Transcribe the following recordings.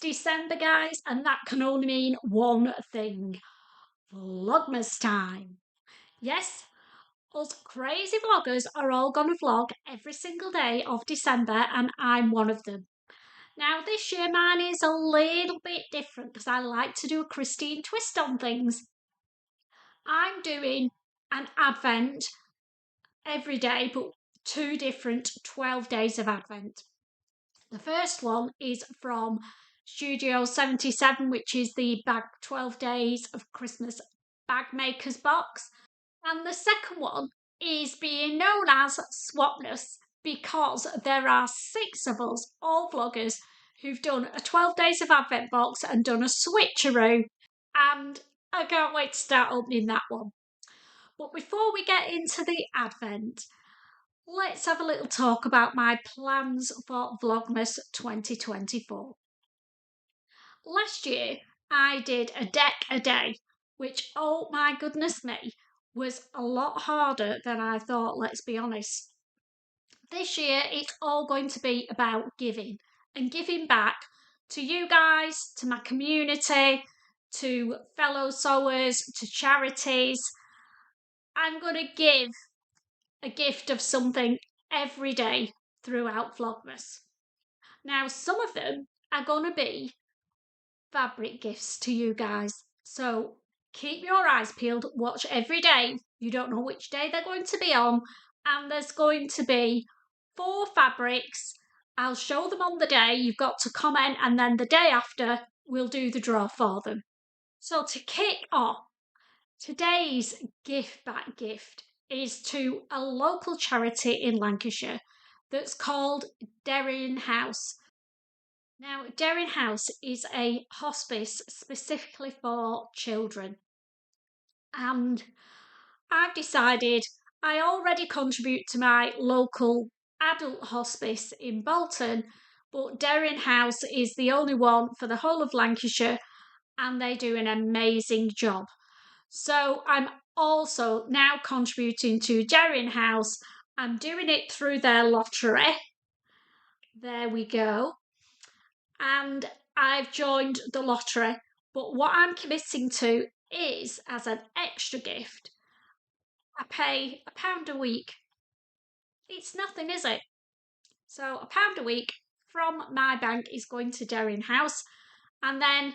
December, guys, and that can only mean one thing: Vlogmas time. Yes, us crazy vloggers are all going to vlog every single day of December, and I'm one of them. Now, this year mine is a little bit different because I like to do a Christine twist on things. I'm doing an Advent every day, but 2 different 12 days of Advent. The first one is from Studio 77, which is the bag 12 days of Christmas bag makers box. And the second one is being known as SWAPMAS because there are 6 of us, all vloggers, who've done a 12 days of Advent box and done a switcheroo. And I can't wait to start opening that one. But before we get into the Advent, let's have a little talk about my plans for Vlogmas 2024. Last year, I did a deck a day, which, oh my goodness me, was a lot harder than I thought, let's be honest. This year, it's all going to be about giving and giving back to you guys, to my community, to fellow sewers, to charities. I'm going to give a gift of something every day throughout Vlogmas. Now, some of them are going to be fabric gifts to you guys. So keep your eyes peeled, watch every day. You don't know which day they're going to be on. And there's going to be 4 fabrics. I'll show them on the day. You've got to comment, and then the day after, we'll do the draw for them. So to kick off, today's gift back gift is to a local charity in Lancashire that's called Childrens House. Now, Childrens House is a hospice specifically for children, and I've decided I already contribute to my local adult hospice in Bolton, but Childrens House is the only one for the whole of Lancashire, and they do an amazing job. So I'm also now contributing to Childrens House. I'm doing it through their lottery. There we go. And I've joined the lottery. But what I'm committing to is, as an extra gift, I pay £1 a week. It's nothing, is it? So £1 a week from my bank is going to Childrens House. And then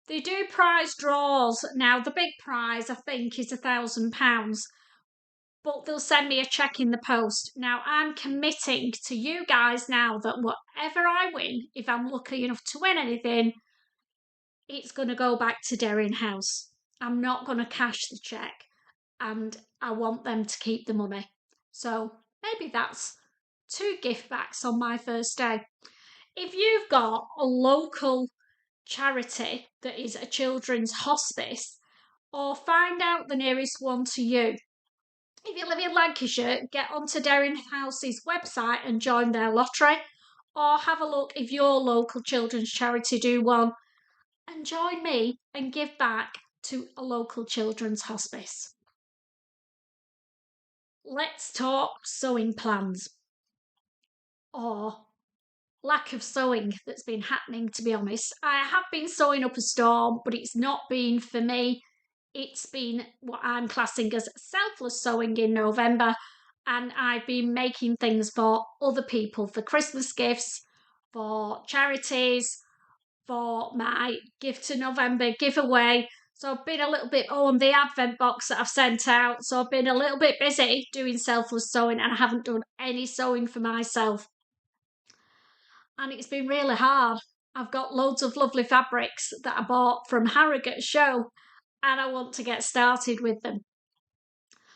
they do prize draws. Now, the big prize, I think, is £1,000. But they'll send me a cheque in the post. Now, I'm committing to you guys now that whatever I win, if I'm lucky enough to win anything, it's going to go back to Childrens House. I'm not going to cash the cheque, and I want them to keep the money. So maybe that's 2 gift backs on my first day. If you've got a local charity that is a children's hospice, or find out the nearest one to you. If you live in Lancashire, get onto Childrens House's website and join their lottery, or have a look if your local children's charity do one, and join me and give back to a local children's hospice. Let's talk sewing plans, or lack of sewing that's been happening, to be honest. I have been sewing up a storm, but it's not been for me. It's been what I'm classing as selfless sewing in November, and I've been making things for other people, for Christmas gifts, for charities, for my gift to November giveaway. So I've been a little bit on the Advent box that I've sent out, so I've been a little bit busy doing selfless sewing, and I haven't done any sewing for myself. And it's been really hard. I've got loads of lovely fabrics that I bought from Harrogate's show, and I want to get started with them.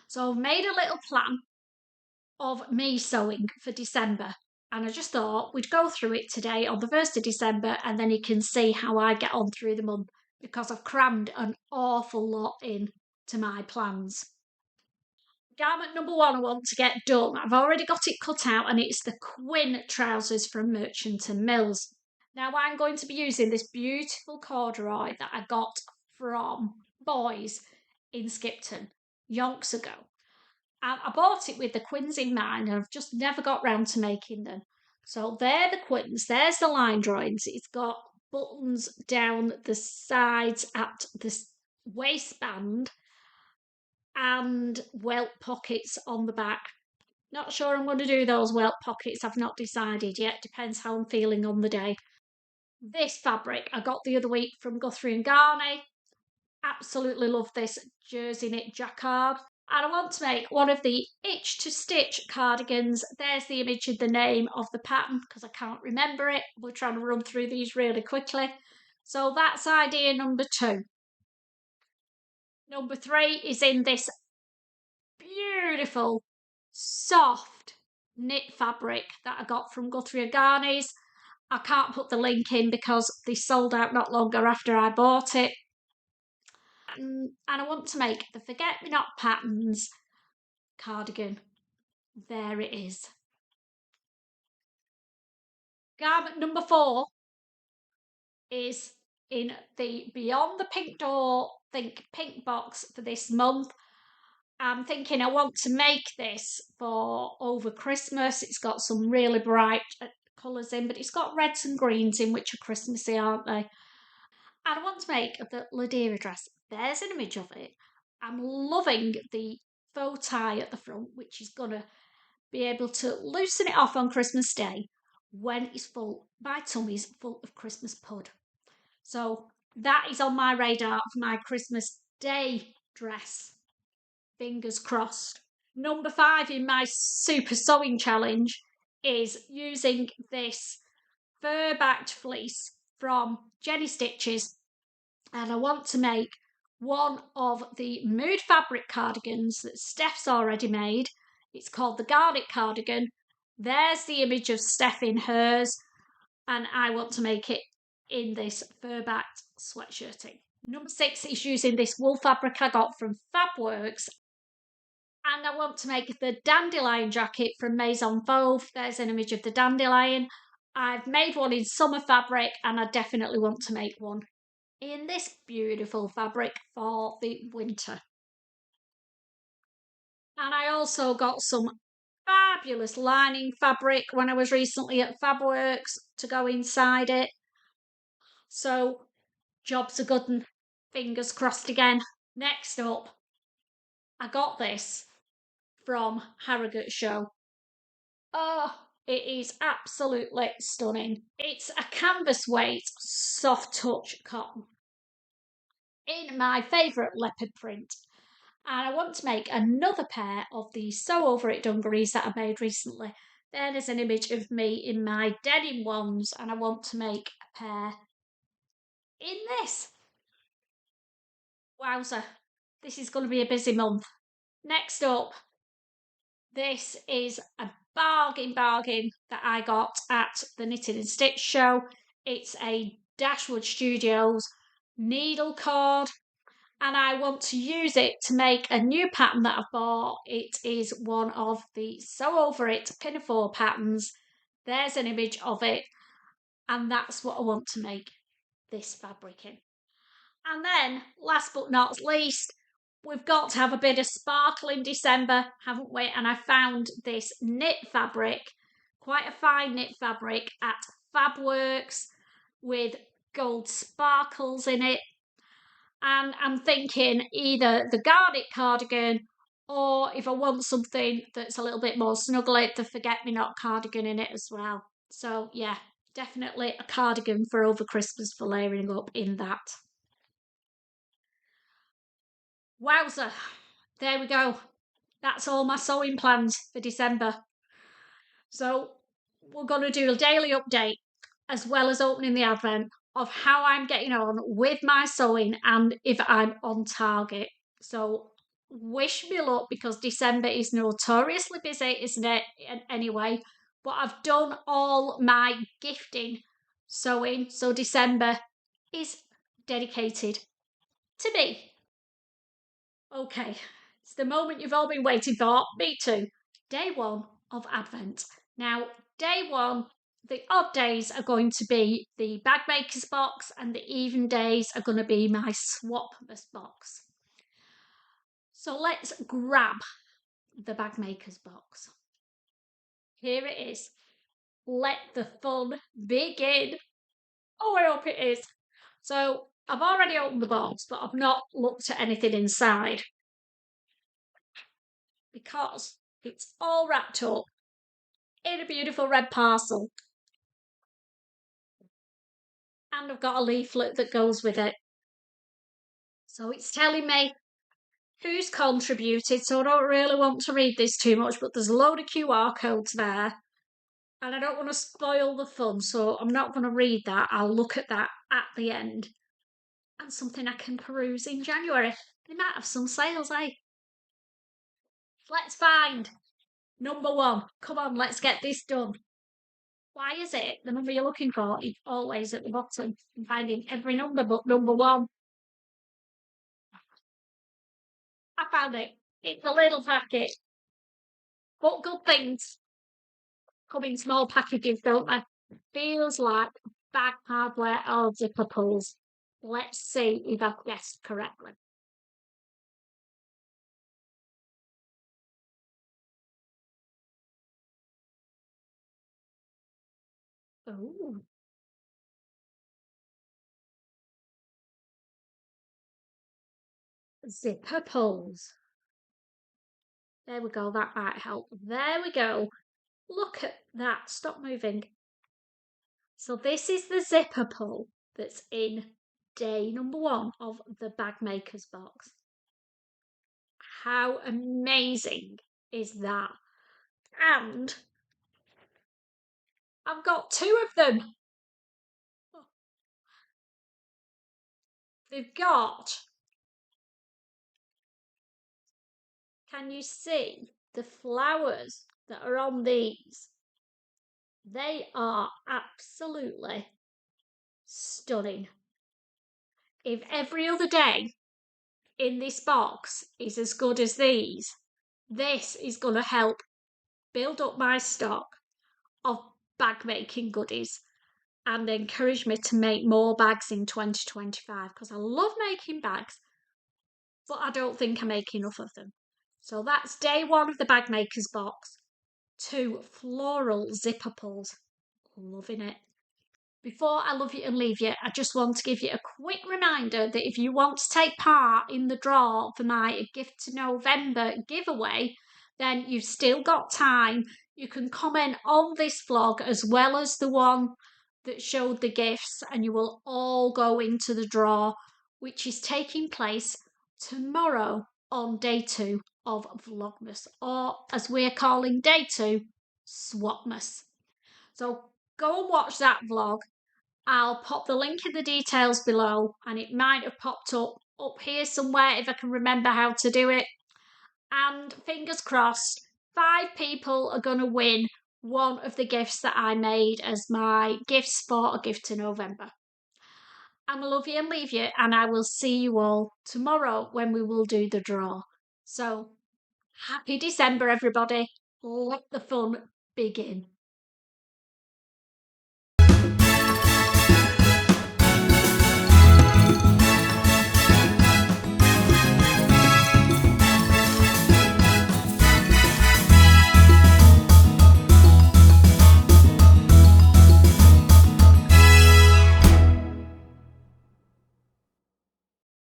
So I've made a little plan of me sewing for December, and I just thought we'd go through it today on the 1st of December, and then you can see how I get on through the month, because I've crammed an awful lot in to my plans. Garment number 1 I want to get done. I've already got it cut out, and it's the Quinn trousers from Merchant and Mills. Now, I'm going to be using this beautiful corduroy that I got from Boys in Skipton yonks ago. And I bought it with the Quins in mind, and I've just never got round to making them. So they're the Quins. There's the line drawings. It's got buttons down the sides at the waistband and welt pockets on the back. Not sure I'm going to do those welt pockets, I've not decided yet, depends how I'm feeling on the day. This fabric I got the other week from Guthrie and Garnet. Absolutely love this jersey knit jacquard. And I want to make one of the itch to stitch cardigans. There's the image of the name of the pattern because I can't remember it. We're trying to run through these really quickly. So that's idea number 2. Number 3 is in this beautiful, soft knit fabric that I got from Guthrie and Garnet. I can't put the link in because they sold out not longer after I bought it. And I want to make the Forget Me Not Patterns cardigan. There it is. Garment number 4 is in the Beyond the Pink Door Think Pink box for this month. I'm thinking I want to make this for over Christmas. It's got some really bright colours in, but it's got reds and greens in, which are Christmassy, aren't they? And I want to make the Ladera dress. There's an image of it. I'm loving the faux tie at the front, which is going to be able to loosen it off on Christmas Day when it's full, my tummy's full of Christmas pud. So that is on my radar for my Christmas Day dress. Fingers crossed. Number 5 in my super sewing challenge is using this fur-backed fleece from Jenny Stitches, and I want to make one of the Mood fabric cardigans that Steph's already made. It's called the Garnet cardigan. There's the image of Steph in hers, and I want to make it in this fur-backed sweatshirting. Number 6 is using this wool fabric I got from Fabworks, and I want to make the Dandelion jacket from Maison Fauve. There's an image of the dandelion. I've made one in summer fabric, and I definitely want to make one in this beautiful fabric for the winter. And I also got some fabulous lining fabric when I was recently at Fabworks to go inside it. So jobs are good and fingers crossed again. Next up, I got this from Harrogate Show. Oh, it is absolutely stunning. It's a canvas weight soft touch cotton in my favourite leopard print. And I want to make another pair of the Sew Over It dungarees that I made recently. There's an image of me in my denim ones, and I want to make a pair in this. Wowza, this is going to be a busy month. Next up, this is a bargain that I got at the Knitting and Stitch show. It's a Dashwood Studios needle cord, and I want to use it to make a new pattern that I've bought. It is one of the Sew Over It Pinafore patterns. There's an image of it, and that's what I want to make this fabric in. And then, last but not least, we've got to have a bit of sparkle in December, haven't we? And I found this knit fabric, quite a fine knit fabric at Fabworks with gold sparkles in it. And I'm thinking either the Garnet cardigan, or if I want something that's a little bit more snuggly, the Forget Me Not cardigan in it as well. So yeah, definitely a cardigan for over Christmas for layering up in that. Wowza, there we go. That's all my sewing plans for December. So we're going to do a daily update as well as opening the advent of how I'm getting on with my sewing and if I'm on target. So wish me luck because December is notoriously busy, isn't it? Anyway, but I've done all my gifting sewing, so December is dedicated to me. Okay, it's the moment you've all been waiting for. Me too. Day 1 of Advent. Now, day 1, the odd days are going to be the bag maker's box, and the even days are going to be my SWAPMAS box. So let's grab the bag maker's box. Here it is. Let the fun begin. Oh, I hope it is. So I've already opened the box, but I've not looked at anything inside because it's all wrapped up in a beautiful red parcel. And I've got a leaflet that goes with it. So it's telling me who's contributed, so I don't really want to read this too much, but there's a load of QR codes there. And I don't want to spoil the fun, so I'm not going to read that. I'll look at that at the end. And something I can peruse in January. They might have some sales, eh? Let's find number one. Come on, let's get this done. Why is it the number you're looking for is always at the bottom? I'm finding every number but number one. I found it. It's a little packet. But good things come in small packages, don't they? Feels like bag hardware or zipper pulls. Let's see if I've guessed correctly. Oh, zipper pulls. There we go, that might help. There we go. Look at that. Stop moving. So this is the zipper pull that's in day number one of the bag maker's box. How amazing is that? And I've got two of them. They've got, can you see the flowers that are on these? They are absolutely stunning. If every other day in this box is as good as these, this is going to help build up my stock of bag making goodies and encourage me to make more bags in 2025 because I love making bags, but I don't think I make enough of them. So that's day one of the bag maker's box. 2 floral zipper pulls. Loving it. Before I love you and leave you, I just want to give you a quick reminder that if you want to take part in the draw for my Gift to November giveaway, then you've still got time. You can comment on this vlog as well as the one that showed the gifts, and you will all go into the draw, which is taking place tomorrow on day 2 of Vlogmas, or as we're calling day 2, SWAPMAS. So go and watch that vlog. I'll pop the link in the details below, and it might have popped up here somewhere if I can remember how to do it. And fingers crossed, 5 people are going to win one of the gifts that I made as my gifts for a gift to November. I'm going to love you and leave you, and I will see you all tomorrow when we will do the draw. So, happy December, everybody. Let the fun begin.